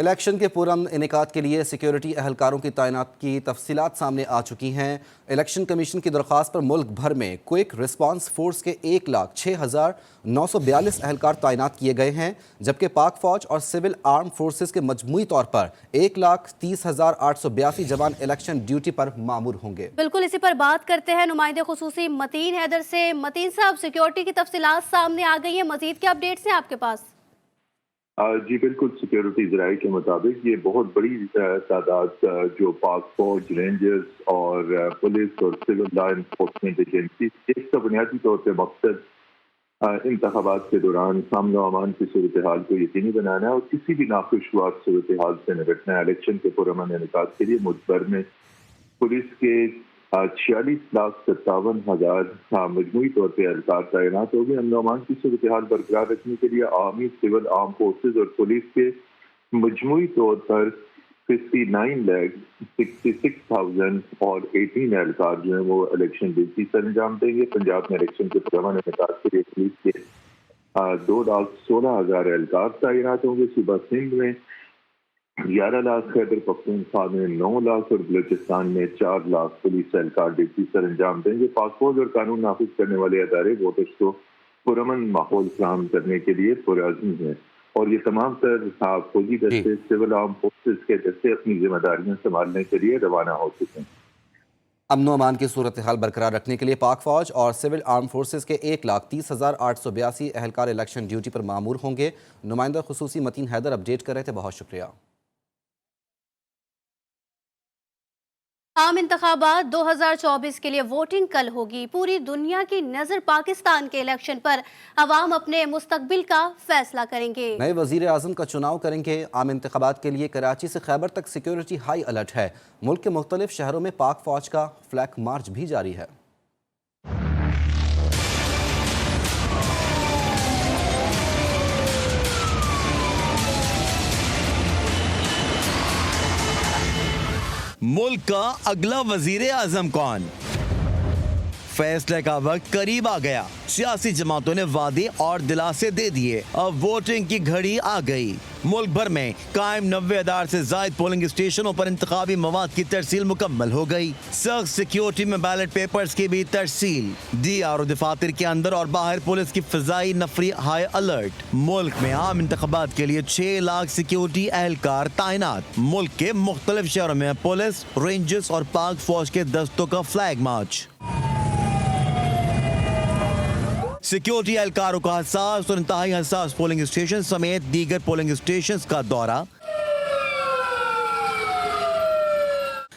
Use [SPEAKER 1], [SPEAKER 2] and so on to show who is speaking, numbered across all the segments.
[SPEAKER 1] Election के पुरअमन इनेकाद के लिए सिक्योरिटी अहलकारों की तैनात की तफसीलात सामने आ चुकी हैं। इलेक्शन कमीशन की दरख्वास्त पर मुल्क भर में क्विक रिस्पांस फोर्स के 1,06,942 अहलकार तैनात किए गए हैं, जबकि पाक फौज और सिविल आर्म फोर्सेस के मजमूई तौर पर 1,30,882 जवान इलेक्शन ड्यूटी पर मामूर होंगे।
[SPEAKER 2] बिल्कुल, इसी पर बात करते हैं नुमाइंदे खुसूसी मतीन हैदर से। मतीन साहब, सिक्योरिटी की तफसीलात सामने आ गई है, मजीद के अपडेट्स हैं आपके पास?
[SPEAKER 3] जी बिल्कुल, सिक्योरिटी ज़राए के मुताबिक ये बहुत बड़ी तादाद जो पाक फौज, रेंजर्स और पुलिस और सिविल लॉ इन्फोर्समेंट एजेंसी, इसका बुनियादी तौर पर मकसद इंतखाबात के दौरान अमन व अमान की सूरत हाल को यकीनी बनाना है और किसी भी नाखुशगवार सूरत हाल से निपटना है। इलेक्शन के पुरअमन इनेकाद के लिए मुल्क भर में पुलिस के 46,57,000 मजमूई तौर पर एहलकार तैनात हो गए। अमन अमान की सूरत हाल बरकरार रखने के लिए आर्मी, सिविल आर्म फोर्सेज और पुलिस के मजमूई तौर पर 59,66,018 एहलकार जो है वो इलेक्शन ड्यूटी सर अंजाम देंगे। पंजाब में इलेक्शन के पुरअमन इनेकाद के लिए पुलिस के 2,16,000 एहलकार तैनात होंगे। सूबा सिंध में 11 लाख, खैबर पख्तूनख्वा में 9 लाख और बलूचिस्तान में 4 लाख पुलिस एहलकार ड्यूटी सर अंजाम देंगे। पाक फौज और कानून नाफिज करने वाले अदारे वोटर्स को पुरअमन माहौल फराहम करने के लिए पुरअज़्म हैं और ये तमाम तर फौजी दस्ते, सिविल आर्म फोर्सेज के दस्ते अपनी जिम्मेदारियां संभालने के लिए रवाना हो चुके हैं।
[SPEAKER 1] अमन अमान की सूरत हाल बरकरार रखने के लिए पाक फौज और सिविल आर्म फोर्सेस के 1,30,882 एहलकार इलेक्शन ड्यूटी पर मामूर होंगे। नुमाइंदा खुसूसी मतीन हैदर अपडेट कर रहे थे, बहुत शुक्रिया।
[SPEAKER 2] आम इंतखाबात 2024 के लिए वोटिंग कल होगी। पूरी दुनिया की नजर पाकिस्तान के इलेक्शन पर। अवाम अपने मुस्तकबिल का फैसला करेंगे।
[SPEAKER 1] नए वजीर आजम का चुनाव करेंगे। आम इंतखाबात के लिए कराची से खैबर तक सिक्योरिटी हाई अलर्ट है। मुल्क के मुख्तलिफ शहरों में पाक फौज का फ्लैग मार्च भी जारी है।
[SPEAKER 4] मुल्क का अगला वजीर आजम कौन? फैसले का वक्त करीब आ गया। सियासी जमातों ने वादे और दिलासे दे दिए। अब वोटिंग की घड़ी आ गई। मुल्क भर में कायम 90,000 से ज्यादा पोलिंग स्टेशनों पर इंतखाबी मवाद की तरसील मुकम्मल हो गई। सख्त सिक्योरिटी में बैलेट पेपर्स की भी तरसील। DRO दफातर के अंदर और बाहर पुलिस की फिजाई नफरी हाई अलर्ट। मुल्क में आम इंतखाबात के लिए 6 लाख सिक्योरिटी एहलकार तैनात। मुल्क के मुख्तलिफ शहरों में पुलिस, रेंजर्स और पाक फौज के दस्तों का फ्लैग मार्च। सिक्योरिटी एहलकारों का हसास और इंतहाई हसास पोलिंग स्टेशन समेत दीगर पोलिंग स्टेशन का दौरा।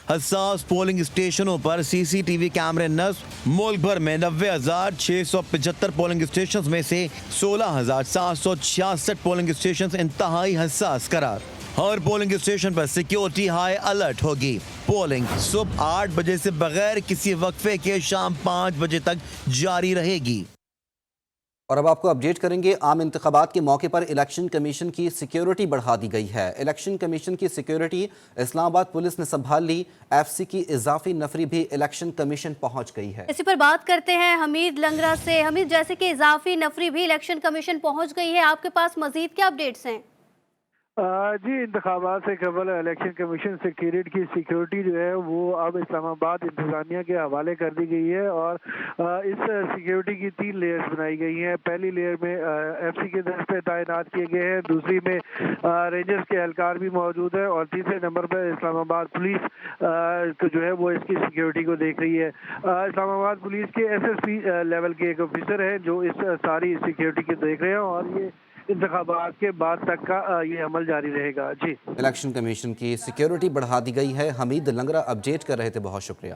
[SPEAKER 4] हसास पोलिंग स्टेशनों पर CCTV कैमरे नस्ब। मुल्क भर में 90,675 पोलिंग स्टेशन में से 16,766 पोलिंग स्टेशन इंतहाई हसास करार। हर पोलिंग स्टेशन पर सिक्योरिटी हाई अलर्ट होगी। पोलिंग सुबह 8 बजे से बगैर किसी वक्फे के शाम 5 बजे तक जारी रहेगी।
[SPEAKER 1] और अब आपको अपडेट करेंगे। आम इंतखाबात के मौके पर इलेक्शन कमीशन की सिक्योरिटी बढ़ा दी गई है। इलेक्शन कमीशन की सिक्योरिटी इस्लामाबाद पुलिस ने संभाल ली। FC की इजाफी नफरी भी इलेक्शन कमीशन पहुंच गई है।
[SPEAKER 2] इसी पर बात करते हैं हमीद लंगरा से। हमीद, जैसे कि इजाफी नफरी भी इलेक्शन कमीशन पहुंच गई है, आपके पास मजीद क्या अपडेट्स हैं?
[SPEAKER 5] जी, इंतखाबात से कबल इलेक्शन कमीशन सेक्रेटरीट की सिक्योरिटी जो है वो अब इस्लामाबाद इंतजामिया के हवाले कर दी गई है और इस सिक्योरिटी की 3 लेयर्स बनाई गई हैं। पहली लेयर में FC के दस्ते तैनात किए गए हैं, दूसरी में रेंजर्स के एहलकार भी मौजूद है और तीसरे नंबर पर इस्लामाबाद पुलिस जो है वो इसकी सिक्योरिटी को देख रही है। इस्लामाबाद पुलिस के SSP लेवल के एक ऑफिसर हैं जो इस सारी सिक्योरिटी को देख रहे हैं और ये इंतखाबात के बाद तक का ये अमल जारी रहेगा। जी,
[SPEAKER 1] इलेक्शन कमीशन की सिक्योरिटी बढ़ा दी गई है। हमीद लंगरा अपडेट कर रहे थे, बहुत शुक्रिया।